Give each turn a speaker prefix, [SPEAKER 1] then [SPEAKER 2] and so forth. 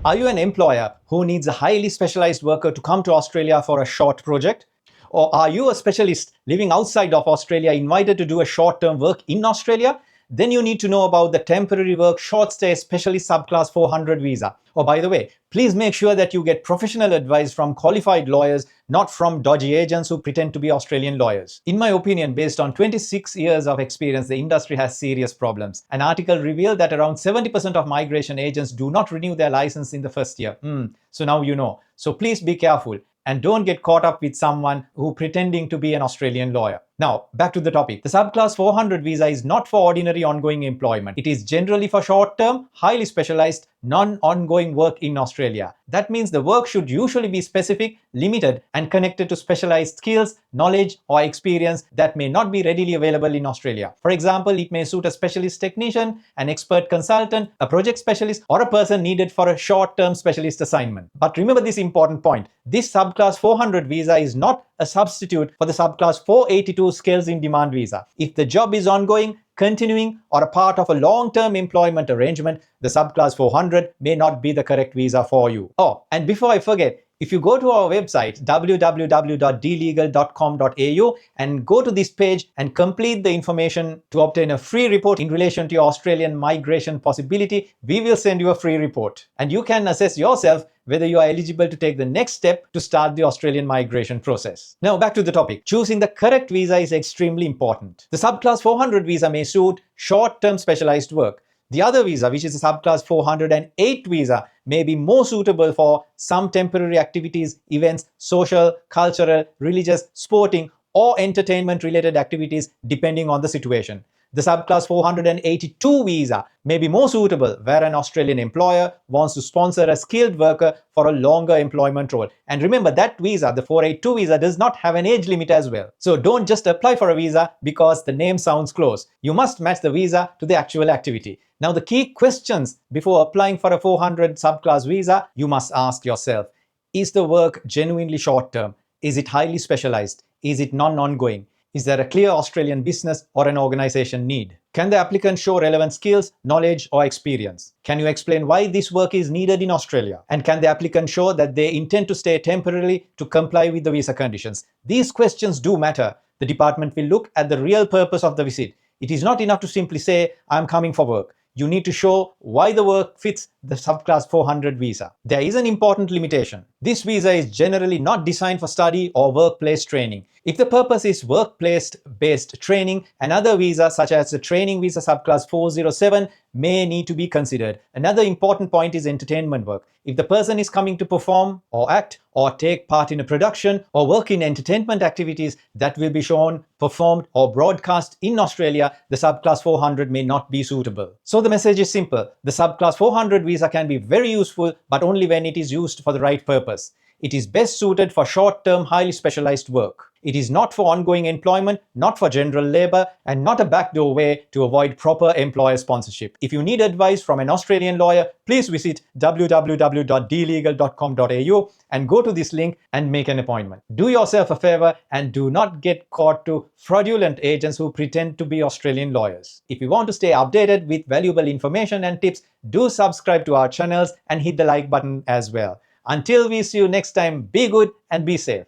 [SPEAKER 1] Are you an employer who needs a highly specialized worker to come to Australia for a short project? Or are you a specialist living outside of Australia invited to do a short-term work in Australia? Then you need to know about the temporary work short stay specialist subclass 400 visa. Oh, by the way, please make sure that you get professional advice from qualified lawyers, not from dodgy agents who pretend to be Australian lawyers. In my opinion, based on 26 years of experience, the industry has serious problems. An article revealed that around 70% of migration agents do not renew their license in the first year. So now you know. So please be careful and don't get caught up with someone who pretending to be an Australian lawyer. Now, back to the topic. The subclass 400 visa is not for ordinary ongoing employment. It is generally for short-term, highly specialized, non-ongoing work in Australia. That means the work should usually be specific, limited, and connected to specialized skills, knowledge, or experience that may not be readily available in Australia. For example, it may suit a specialist technician, an expert consultant, a project specialist, or a person needed for a short-term specialist assignment. But remember this important point. This subclass 400 visa is not a substitute for the subclass 482 skills in demand visa. If the job is ongoing, continuing, or a part of a long-term employment arrangement, the subclass 400 may not be the correct visa for you. Oh, and before I forget, if you go to our website www.dlegal.com.au and go to this page and complete the information to obtain a free report in relation to your Australian migration possibility, we will send you a free report. And you can assess yourself whether you are eligible to take the next step to start the Australian migration process. Now back to the topic. Choosing the correct visa is extremely important. The subclass 400 visa may suit short-term specialized work. The other visa, which is a subclass 408 visa, may be more suitable for some temporary activities, events, social, cultural, religious, sporting, or entertainment-related activities depending on the situation. The subclass 482 visa may be more suitable where an Australian employer wants to sponsor a skilled worker for a longer employment role. And remember that visa, the 482 visa, does not have an age limit as well. So don't just apply for a visa because the name sounds close. You must match the visa to the actual activity. Now the key questions before applying for a 400 subclass visa, you must ask yourself. Is the work genuinely short-term? Is it highly specialized? Is it non-ongoing? Is there a clear Australian business or an organization need? Can the applicant show relevant skills, knowledge, or experience? Can you explain why this work is needed in Australia? And can the applicant show that they intend to stay temporarily to comply with the visa conditions? These questions do matter. The department will look at the real purpose of the visit. It is not enough to simply say, I'm coming for work. You need to show why the work fits the subclass 400 visa. There is an important limitation. This visa is generally not designed for study or workplace training. If the purpose is workplace-based training, another visa such as the training visa subclass 407 may need to be considered. Another important point is entertainment work. If the person is coming to perform or act or take part in a production or work in entertainment activities that will be shown, performed or broadcast in Australia, the subclass 400 may not be suitable. So the message is simple. The subclass 400 visa can be very useful, but only when it is used for the right purpose. It is best suited for short-term, highly specialized work. It is not for ongoing employment, not for general labor, and not a backdoor way to avoid proper employer sponsorship. If you need advice from an Australian lawyer, please visit www.dlegal.com.au and go to this link and make an appointment. Do yourself a favor and do not get caught to fraudulent agents who pretend to be Australian lawyers. If you want to stay updated with valuable information and tips, do subscribe to our channels and hit the like button as well. Until we see you next time, be good and be safe.